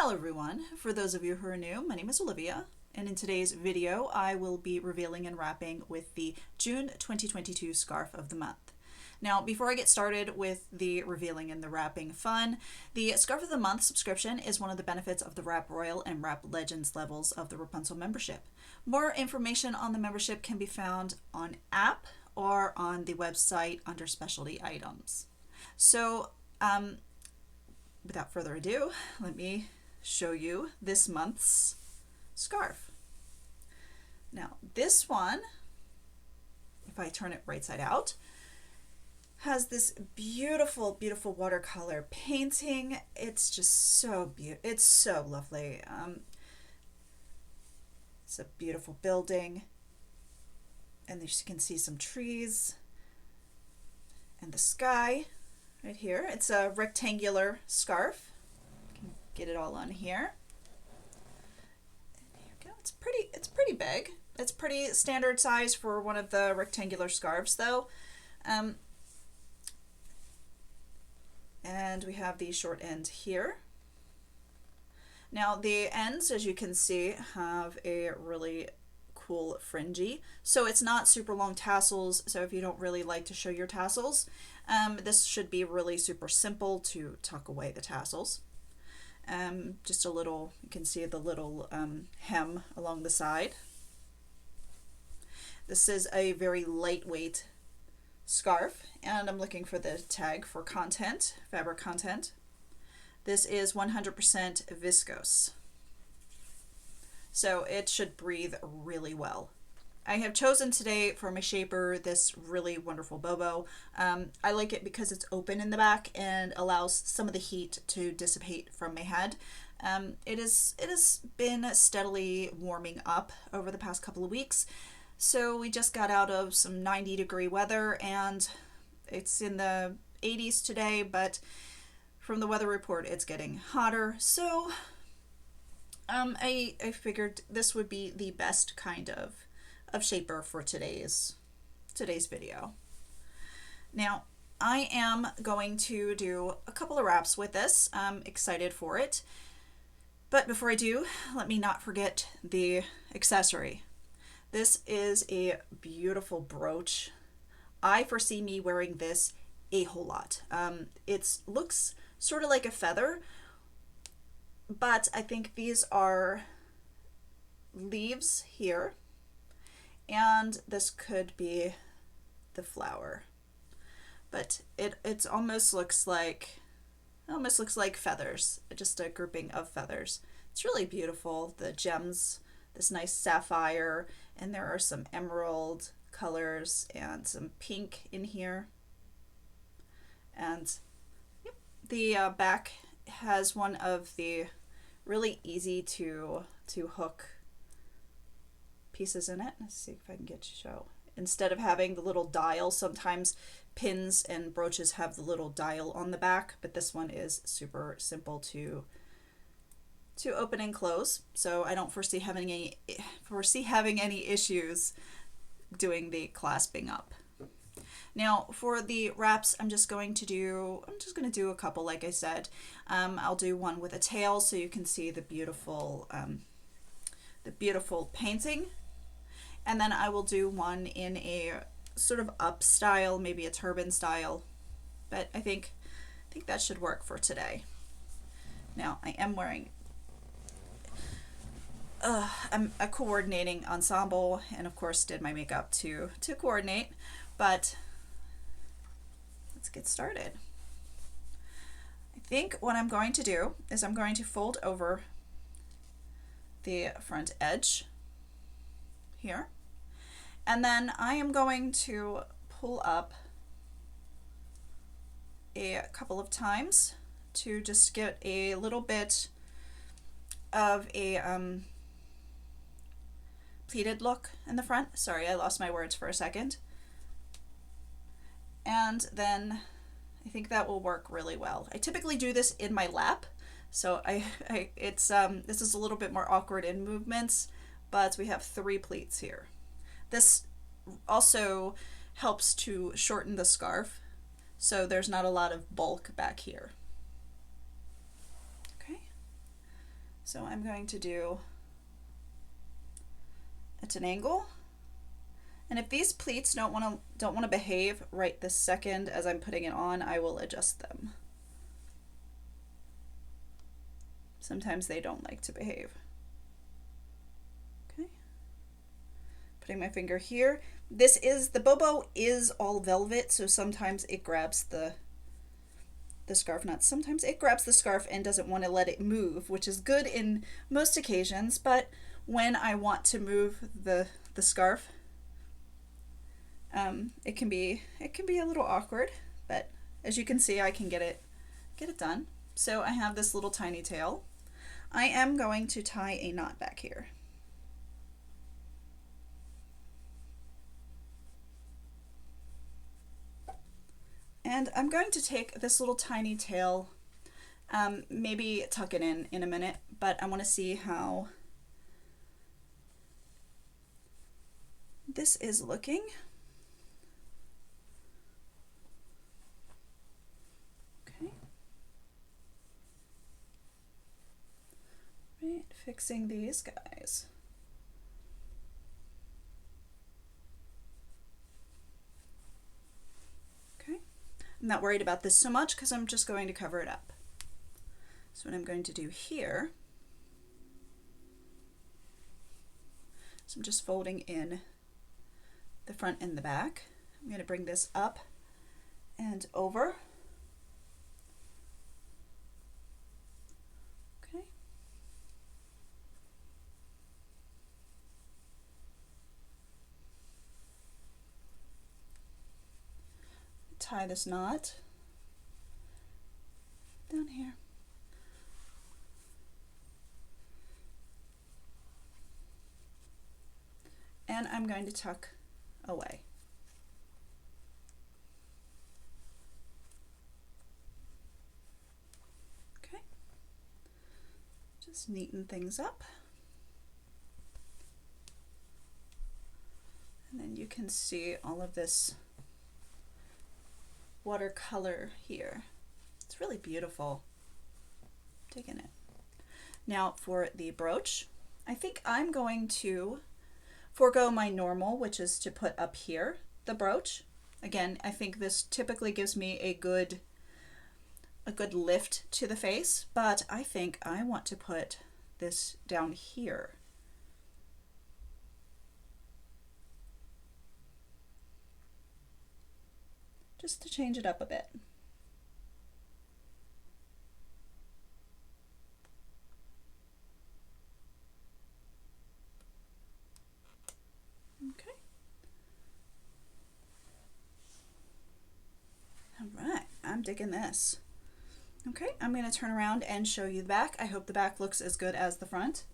Hello everyone. For those of you who are new, my name is Olivia, and in today's video I will be revealing and wrapping with the June 2022 Scarf of the Month. Now, before I get started with the revealing and the wrapping fun, the Scarf of the Month subscription is one of the benefits of the Wrap Royal and Wrap Legends levels of the Wrapunzel membership. More information on the membership can be found on app or on the website under specialty items. So, without further ado, let me show you this month's scarf. Now, this one, if I turn it right side out, has this beautiful, beautiful watercolor painting. It's just so beautiful. It's so lovely. It's a beautiful building, and as you can see, some trees and the sky right here. It's a rectangular scarf. Get it all on here. And here we go. It's pretty big. It's pretty standard size for one of the rectangular scarves though. And we have the short end here. Now the ends, as you can see, have a really cool fringy. So it's not super long tassels, so if you don't really like to show your tassels, this should be really super simple to tuck away the tassels. Just a little, you can see the little hem along the side. This is a very lightweight scarf, and I'm looking for the tag for content, fabric content. This is 100% viscose, so it should breathe really well. I have chosen today for my shaper this really wonderful bobo. I like it because it's open in the back and allows some of the heat to dissipate from my head. It has been steadily warming up over the past couple of weeks. So we just got out of some 90-degree weather, and it's in the 80s today, but from the weather report it's getting hotter. So I figured this would be the best kind of shaper for today's video. Now, I am going to do a couple of wraps with this. I'm excited for it. But before I do, let me not forget the accessory. This is a beautiful brooch. I foresee me wearing this a whole lot. It looks sort of like a feather, but I think these are leaves here, and this could be the flower, but it almost looks like feathers, just a grouping of feathers. It's really beautiful. The gems, this nice sapphire, and there are some emerald colors and some pink in here. And yep, the back has one of the really easy to hook pieces in it. Let's see if I can get to show. Instead of having the little dial, sometimes pins and brooches have the little dial on the back, but this one is super simple to open and close. So I don't foresee having any issues doing the clasping up. Now for the wraps, I'm just going to do a couple, like I said. I'll do one with a tail so you can see the beautiful painting. And then I will do one in a sort of up style, maybe a turban style, but I think that should work for today. Now I am wearing I'm a coordinating ensemble, and of course did my makeup to coordinate, but let's get started. I think what I'm going to do is I'm going to fold over the front edge here, and then I am going to pull up a couple of times to just get a little bit of a pleated look in the front. Sorry, I lost my words for a second. And then I think that will work really well. I typically do this in my lap, so this is a little bit more awkward in movements, but we have 3 pleats here. This also helps to shorten the scarf, so there's not a lot of bulk back here. Okay, So I'm going to do at an angle. And if these pleats don't want to behave right this second as I'm putting it on, I will adjust them. Sometimes they don't like to behave. Okay. Putting my finger here. The bobo is all velvet, so sometimes it grabs the scarf nuts. Sometimes it grabs the scarf and doesn't want to let it move, which is good in most occasions, but when I want to move the scarf, it can be a little awkward, but as you can see, I can get it done. So I have this little tiny tail. I am going to tie a knot back here. And I'm going to take this little tiny tail, maybe tuck it in a minute, but I want to see how this is looking. Okay. Right, fixing these guys. I'm not worried about this so much because I'm just going to cover it up. So what I'm going to do here is I'm just folding in the front and the back. I'm going to bring this up and over. Okay. Tie this knot down here. And I'm going to tuck away. Okay. Just neaten things up. And then you can see all of this watercolor here. It's really beautiful. I'm digging it. Now for the brooch, I think I'm going to forego my normal, which is to put up here the brooch. Again, I think this typically gives me a good lift to the face, but I think I want to put this down here. Just to change it up a bit. Okay. All right, I'm digging this. Okay, I'm going to turn around and show you the back. I hope the back looks as good as the front.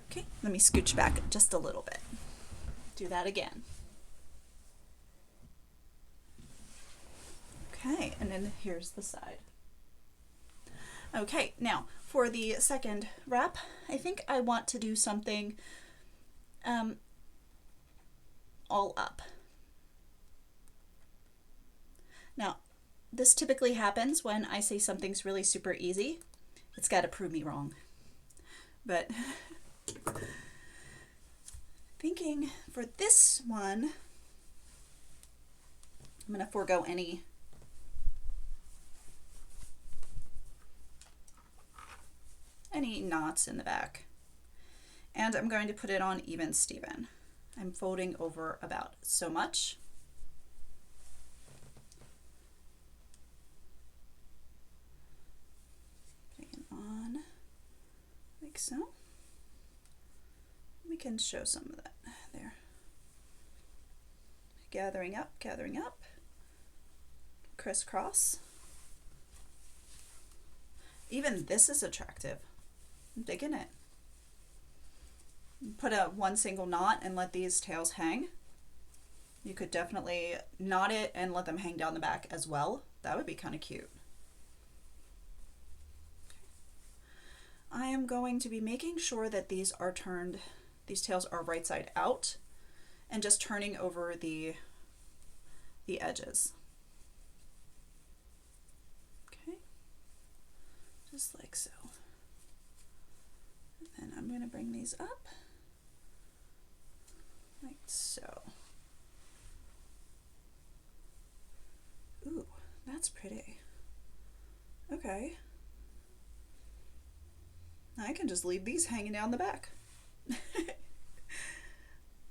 Okay, let me scooch back just a little bit. Do that again. Okay, and then here's the side. Okay, now for the second wrap, I think I want to do something all up. Now, this typically happens when I say something's really super easy. It's got to prove me wrong. But thinking for this one, I'm going to forego any knots in the back. And I'm going to put it on even Steven. I'm folding over about so much. Putting it on like so. We can show some of that there. Gathering up, crisscross. Even this is attractive. I'm digging it. Put one single knot and let these tails hang. You could definitely knot it and let them hang down the back as well. That would be kind of cute. I am going to be making sure that these tails are right side out and just turning over the edges. just like so. And I'm going to bring these up like so. Ooh, that's pretty. Okay. I can just leave these hanging down the back.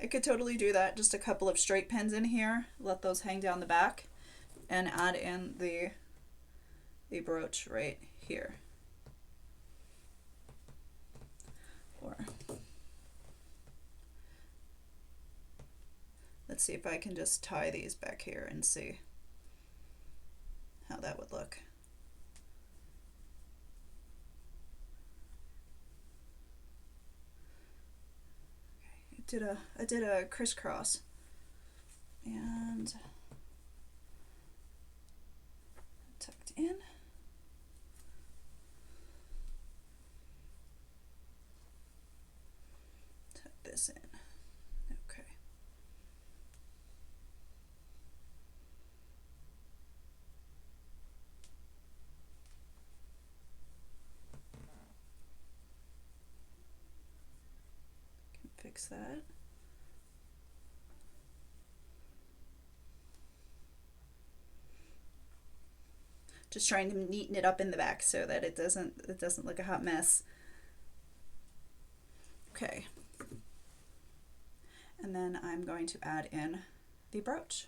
I could totally do that. Just a couple of straight pins in here, let those hang down the back, and add in the brooch right here. Or let's see if I can just tie these back here and see how that would look. I did a crisscross and tucked in. Tuck this in. Okay. Fix that. Just trying to neaten it up in the back so that it doesn't look a hot mess. Okay. And then I'm going to add in the brooch.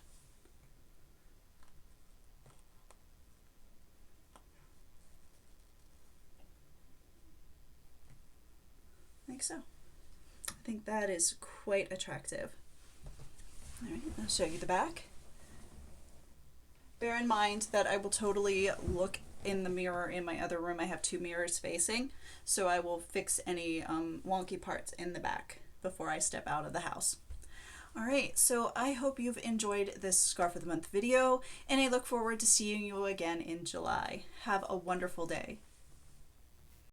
Like so. I think that is quite attractive. All right, I'll show you the back. Bear in mind that I will totally look in the mirror in my other room. I have 2 mirrors facing, so I will fix any wonky parts in the back before I step out of the house. All right, so I hope you've enjoyed this Scarf of the Month video, and I look forward to seeing you again in July. Have a wonderful day.